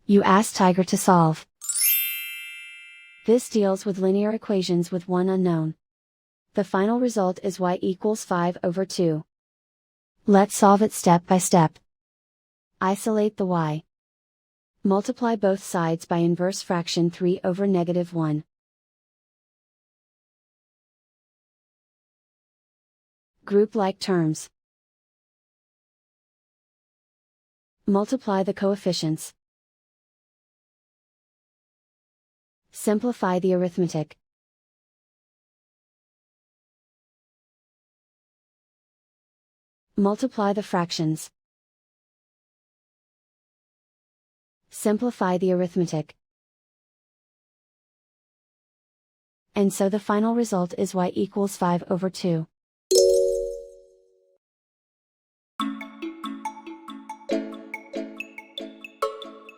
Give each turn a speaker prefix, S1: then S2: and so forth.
S1: You ask Tiger to solve. This deals with linear equations with one unknown. The final result is y equals 5/2. Let's solve it step by step. Isolate the y. Multiply both sides by inverse fraction 3/-1. Group like terms. Multiply the coefficients. Simplify the arithmetic. Multiply the fractions. Simplify the arithmetic. And so the final result is y equals 5/2.